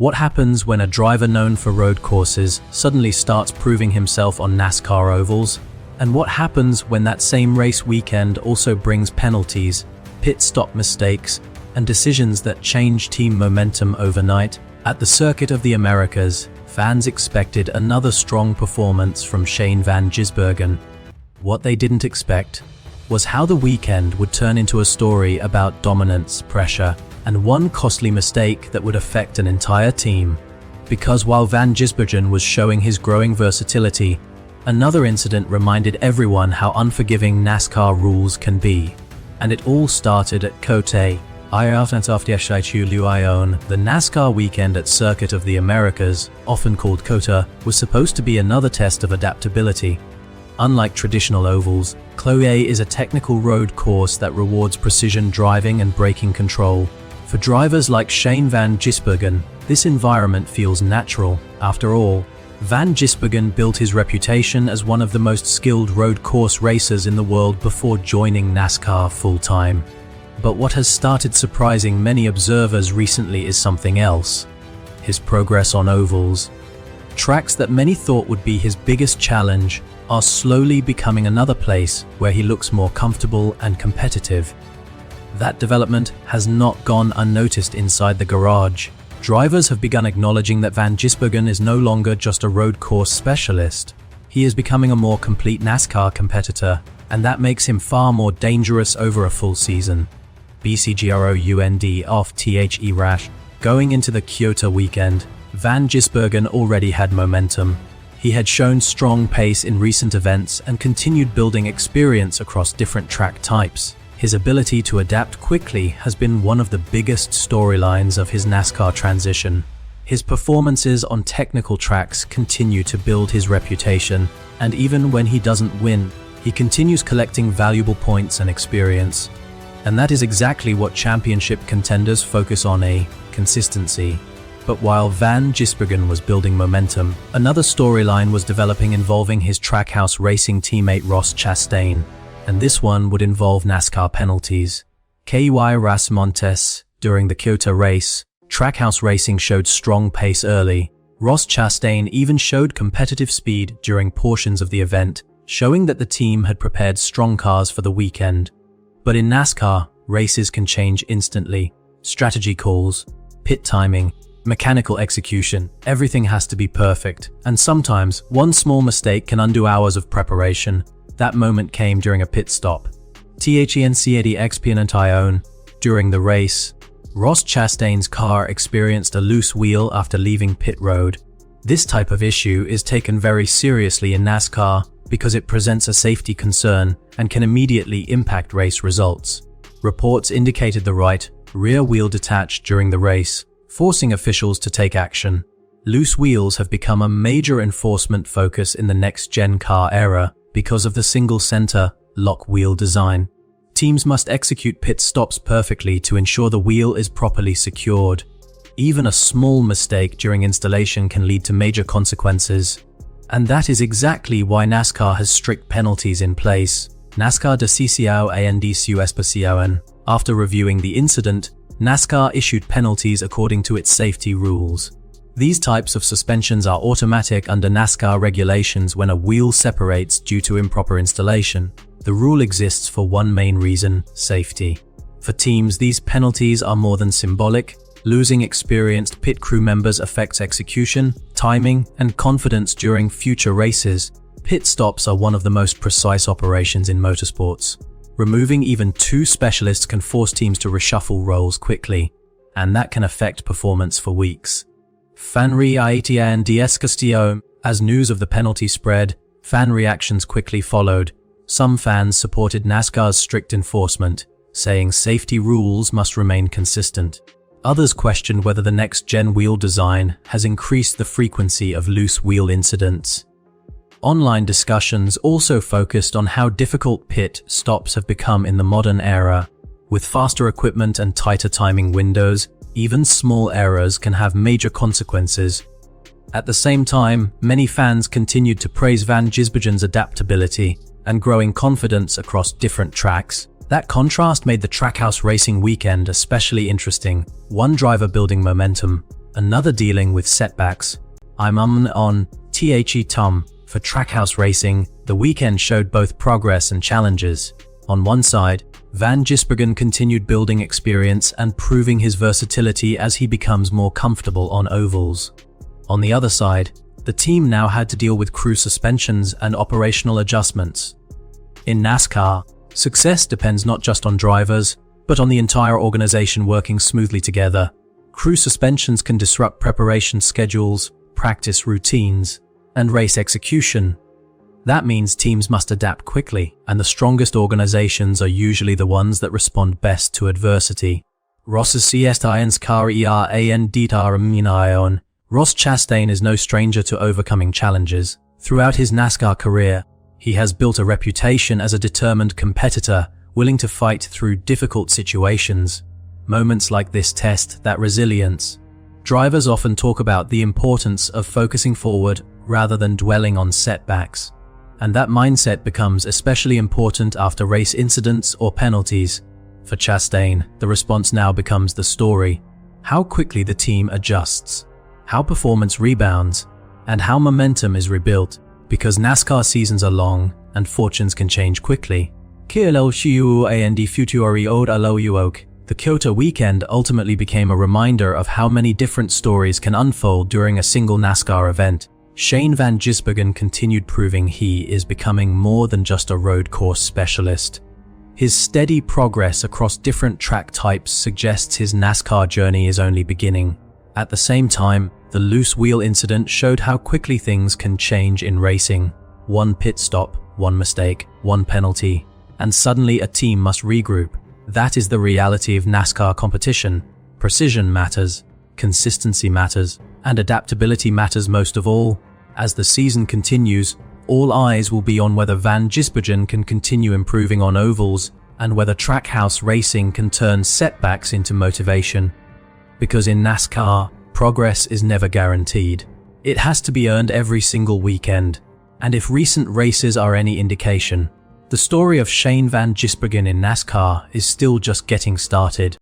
What happens when a driver known for road courses suddenly starts proving himself on NASCAR ovals? And what happens when that same race weekend also brings penalties, pit stop mistakes, and decisions that change team momentum overnight? At the Circuit of the Americas, fans expected another strong performance from Shane van Gisbergen. What they didn't expect was how the weekend would turn into a story about dominance, pressure, and one costly mistake that would affect an entire team. Because while van Gisbergen was showing his growing versatility, another incident reminded everyone how unforgiving NASCAR rules can be. And it all started at COTA. The NASCAR weekend at Circuit of the Americas, often called COTA, was supposed to be another test of adaptability. Unlike traditional ovals, COTA is a technical road course that rewards precision driving and braking control. For drivers like Shane van Gisbergen, this environment feels natural. After all, van Gisbergen built his reputation as one of the most skilled road course racers in the world before joining NASCAR full-time. But what has started surprising many observers recently is something else: his progress on ovals. Tracks that many thought would be his biggest challenge are slowly becoming another place where he looks more comfortable and competitive. That development has not gone unnoticed inside the garage. Drivers have begun acknowledging that van Gisbergen is no longer just a road course specialist. He is becoming a more complete NASCAR competitor, and that makes him far more dangerous over a full season. BCGROUND off THE Rash. Going into the COTA weekend, van Gisbergen already had momentum. He had shown strong pace in recent events and continued building experience across different track types. His ability to adapt quickly has been one of the biggest storylines of his NASCAR transition. His performances on technical tracks continue to build his reputation, and even when he doesn't win, he continues collecting valuable points and experience. And that is exactly what championship contenders focus on: consistency. But while van Gisbergen was building momentum, another storyline was developing involving his Trackhouse Racing teammate Ross Chastain. And this one would involve NASCAR penalties. Ras Montes. During the COTA race, Trackhouse Racing showed strong pace early. Ross Chastain even showed competitive speed during portions of the event, showing that the team had prepared strong cars for the weekend. But in NASCAR, races can change instantly. Strategy calls, pit timing, mechanical execution, everything has to be perfect. And sometimes, one small mistake can undo hours of preparation. That moment came during a pit stop. During the race, Ross Chastain's car experienced a loose wheel after leaving pit road. This type of issue is taken very seriously in NASCAR because it presents a safety concern and can immediately impact race results. Reports indicated the right rear wheel detached during the race, forcing officials to take action. Loose wheels have become a major enforcement focus in the next-gen car era because of the single-center lock wheel design. Teams must execute pit stops perfectly to ensure the wheel is properly secured. Even a small mistake during installation can lead to major consequences. And that is exactly why NASCAR has strict penalties in place. NASCAR decisión and especial. After reviewing the incident, NASCAR issued penalties according to its safety rules. These types of suspensions are automatic under NASCAR regulations when a wheel separates due to improper installation. The rule exists for one main reason: safety. For teams, these penalties are more than symbolic. Losing experienced pit crew members affects execution, timing, and confidence during future races. Pit stops are one of the most precise operations in motorsports. Removing even two specialists can force teams to reshuffle roles quickly, and that can affect performance for weeks. Fan reaction Castillo. As news of the penalty spread, fan reactions quickly followed. Some fans supported NASCAR's strict enforcement, saying safety rules must remain consistent. Others questioned whether the next-gen wheel design has increased the frequency of loose wheel incidents. Online discussions also focused on how difficult pit stops have become in the modern era. With faster equipment and tighter timing windows, even small errors can have major consequences. At the same time, many fans continued to praise van Gisbergen's adaptability and growing confidence across different tracks. That contrast made the Trackhouse Racing weekend especially interesting. One driver building momentum, Another dealing with setbacks. I'm on The Tom. For Trackhouse Racing, the weekend showed both progress and challenges. On one side, Van Gisbergen continued building experience and proving his versatility as he becomes more comfortable on ovals. On the other side, the team now had to deal with crew suspensions and operational adjustments. In NASCAR, success depends not just on drivers, but on the entire organization working smoothly together. Crew suspensions can disrupt preparation schedules, practice routines, and race execution. That means teams must adapt quickly, and the strongest organizations are usually the ones that respond best to adversity. Ross Chastain is no stranger to overcoming challenges. Throughout his NASCAR career, he has built a reputation as a determined competitor, willing to fight through difficult situations. Moments like this test that resilience. Drivers often talk about the importance of focusing forward rather than dwelling on setbacks. And that mindset becomes especially important after race incidents or penalties. For Chastain, the response now becomes the story. How quickly the team adjusts, how performance rebounds, and how momentum is rebuilt. Because NASCAR seasons are long and fortunes can change quickly. The COTA weekend ultimately became a reminder of how many different stories can unfold during a single NASCAR event. Shane van Gisbergen continued proving he is becoming more than just a road course specialist. His steady progress across different track types suggests his NASCAR journey is only beginning. At the same time, the loose wheel incident showed how quickly things can change in racing. One pit stop, one mistake, one penalty, and suddenly a team must regroup. That is the reality of NASCAR competition. Precision matters, consistency matters, and adaptability matters most of all. As the season continues, all eyes will be on whether Van Gisbergen can continue improving on ovals and whether Trackhouse Racing can turn setbacks into motivation. Because in NASCAR, progress is never guaranteed. It has to be earned every single weekend. And if recent races are any indication, the story of Shane van Gisbergen in NASCAR is still just getting started.